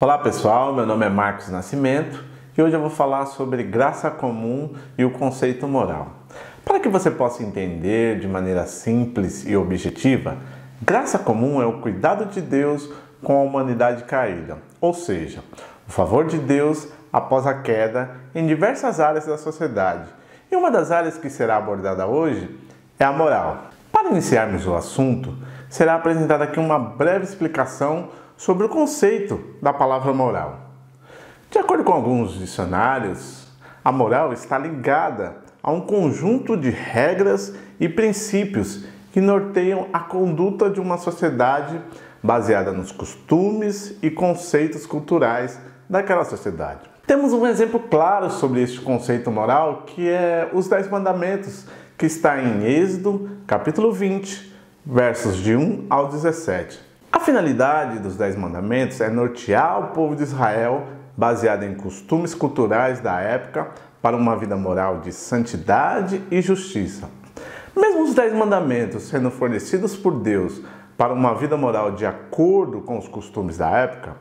Olá pessoal, meu nome é Marcos Nascimento e hoje eu vou falar sobre graça comum e o conceito moral. Para que você possa entender de maneira simples e objetiva, graça comum é o cuidado de Deus com a humanidade caída, ou seja, o favor de Deus após a queda em diversas áreas da sociedade. E uma das áreas que será abordada hoje é a moral. Para iniciarmos o assunto, será apresentada aqui uma breve explicação sobre o conceito da palavra moral. De acordo com alguns dicionários, a moral está ligada a um conjunto de regras e princípios que norteiam a conduta de uma sociedade baseada nos costumes e conceitos culturais daquela sociedade. Temos um exemplo claro sobre este conceito moral, que é os 10 mandamentos, que está em Êxodo, capítulo 20, versos de 1 ao 17. A finalidade dos 10 mandamentos é nortear o povo de Israel, baseado em costumes culturais da época, para uma vida moral de santidade e justiça. Mesmo os 10 mandamentos sendo fornecidos por Deus para uma vida moral de acordo com os costumes da época,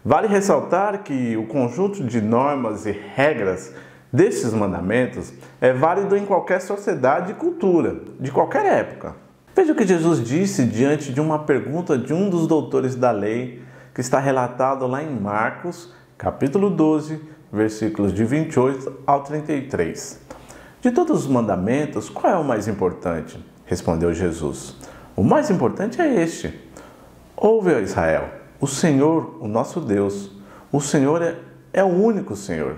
vale ressaltar que o conjunto de normas e regras destes mandamentos é válido em qualquer sociedade e cultura, de qualquer época. Veja o que Jesus disse diante de uma pergunta de um dos doutores da lei, que está relatado lá em Marcos, capítulo 12, versículos de 28 ao 33. De todos os mandamentos, qual é o mais importante? Respondeu Jesus. O mais importante é este: ouve, ó Israel, o Senhor, o nosso Deus, o Senhor é o único Senhor.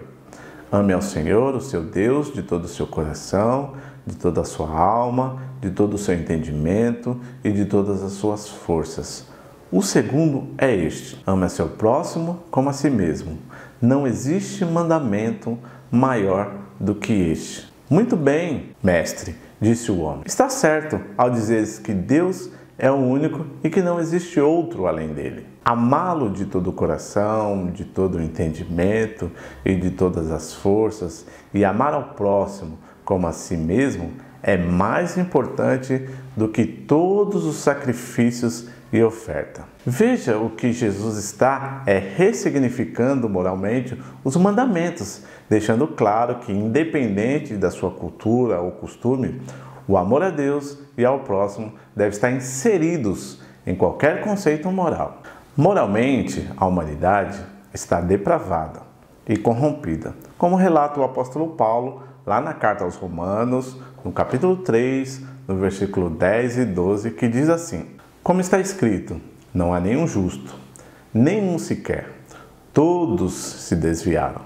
Ame ao Senhor, o seu Deus, de todo o seu coração, de toda a sua alma, de todo o seu entendimento e de todas as suas forças. O segundo é este: ame a seu próximo como a si mesmo. Não existe mandamento maior do que este. Muito bem, mestre, disse o homem. Está certo ao dizeres que Deus é o único e que não existe outro além dele. Amá-lo de todo o coração, de todo o entendimento e de todas as forças, e amar ao próximo como a si mesmo, é mais importante do que todos os sacrifícios e oferta. Veja o que Jesus está ressignificando moralmente os mandamentos, deixando claro que, independente da sua cultura ou costume, o amor a Deus e ao próximo deve estar inseridos em qualquer conceito moral. Moralmente, a humanidade está depravada e corrompida, como relata o apóstolo Paulo lá na carta aos Romanos, no capítulo 3, no versículo 10 e 12, que diz assim: como está escrito, não há nenhum justo, nenhum sequer. Todos se desviaram,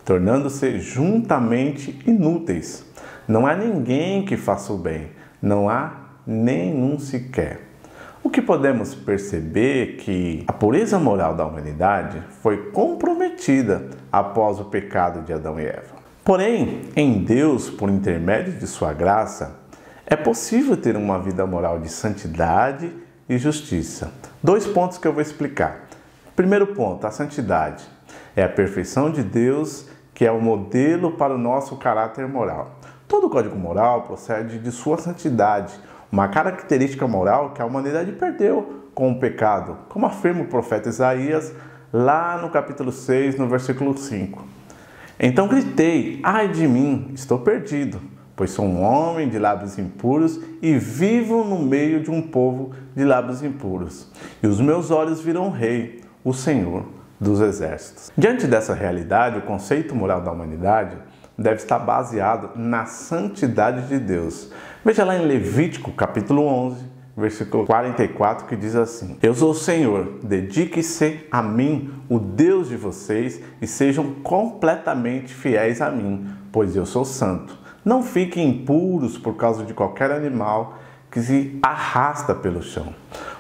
tornando-se juntamente inúteis. Não há ninguém que faça o bem, não há nenhum sequer. O que podemos perceber é que a pureza moral da humanidade foi comprometida após o pecado de Adão e Eva. Porém, em Deus, por intermédio de sua graça, é possível ter uma vida moral de santidade e justiça. 2 pontos que eu vou explicar. Primeiro ponto, a santidade. É a perfeição de Deus, que é o modelo para o nosso caráter moral. Todo código moral procede de sua santidade, uma característica moral que a humanidade perdeu com o pecado, como afirma o profeta Isaías lá no capítulo 6, no versículo 5. Então gritei: ai de mim, estou perdido, pois sou um homem de lábios impuros e vivo no meio de um povo de lábios impuros. E os meus olhos viram o Rei, o Senhor dos Exércitos. Diante dessa realidade, o conceito moral da humanidade deve estar baseado na santidade de Deus. Veja lá em Levítico, capítulo 11, versículo 44, que diz assim: eu sou o Senhor, dedique-se a mim, o Deus de vocês, e sejam completamente fiéis a mim, pois eu sou santo. Não fiquem impuros por causa de qualquer animal que se arrasta pelo chão.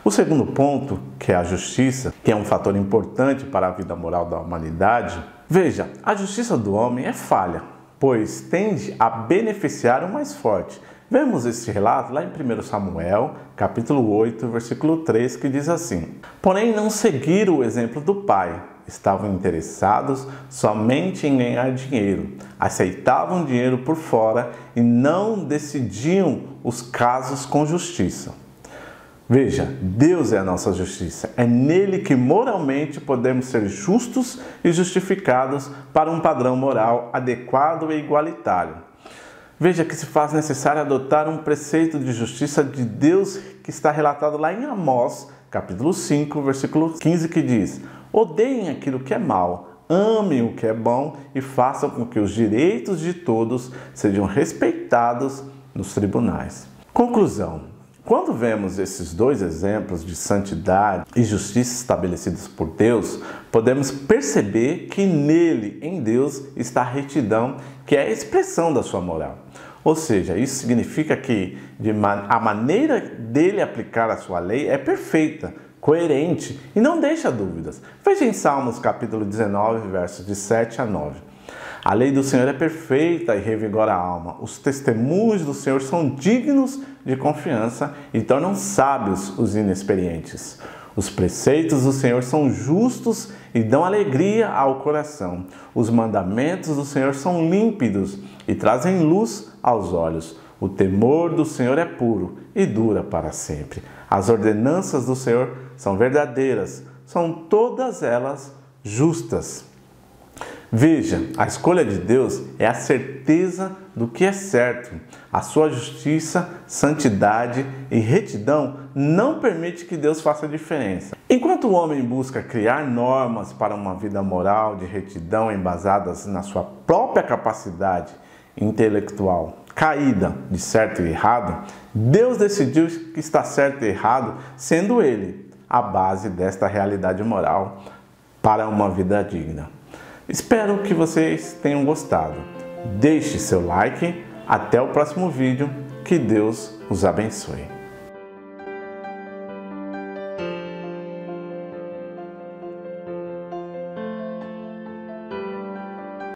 O segundo ponto, que é a justiça, que é um fator importante para a vida moral da humanidade. Veja, a justiça do homem é falha, pois tende a beneficiar o mais forte. Vemos esse relato lá em 1 Samuel, capítulo 8, versículo 3, que diz assim: porém não seguiram o exemplo do pai, estavam interessados somente em ganhar dinheiro, aceitavam dinheiro por fora e não decidiam os casos com justiça. Veja, Deus é a nossa justiça. É nele que moralmente podemos ser justos e justificados para um padrão moral adequado e igualitário. Veja que se faz necessário adotar um preceito de justiça de Deus que está relatado lá em Amós, capítulo 5, versículo 15, que diz: odeiem aquilo que é mal, amem o que é bom e façam com que os direitos de todos sejam respeitados nos tribunais. Conclusão. Quando vemos esses dois exemplos de santidade e justiça estabelecidos por Deus, podemos perceber que nele, em Deus, está a retidão, que é a expressão da sua moral. Ou seja, isso significa que a maneira dele aplicar a sua lei é perfeita, coerente e não deixa dúvidas. Veja em Salmos capítulo 19, versos de 7 a 9. A lei do Senhor é perfeita e revigora a alma. Os testemunhos do Senhor são dignos de confiança e tornam sábios os inexperientes. Os preceitos do Senhor são justos e dão alegria ao coração. Os mandamentos do Senhor são límpidos e trazem luz aos olhos. O temor do Senhor é puro e dura para sempre. As ordenanças do Senhor são verdadeiras, são todas elas justas. Veja, a escolha de Deus é a certeza do que é certo. A sua justiça, santidade e retidão não permite que Deus faça diferença. Enquanto o homem busca criar normas para uma vida moral de retidão embasadas na sua própria capacidade intelectual caída de certo e errado, Deus decidiu que está certo e errado, sendo Ele a base desta realidade moral para uma vida digna. Espero que vocês tenham gostado. Deixe seu like. Até o próximo vídeo. Que Deus os abençoe.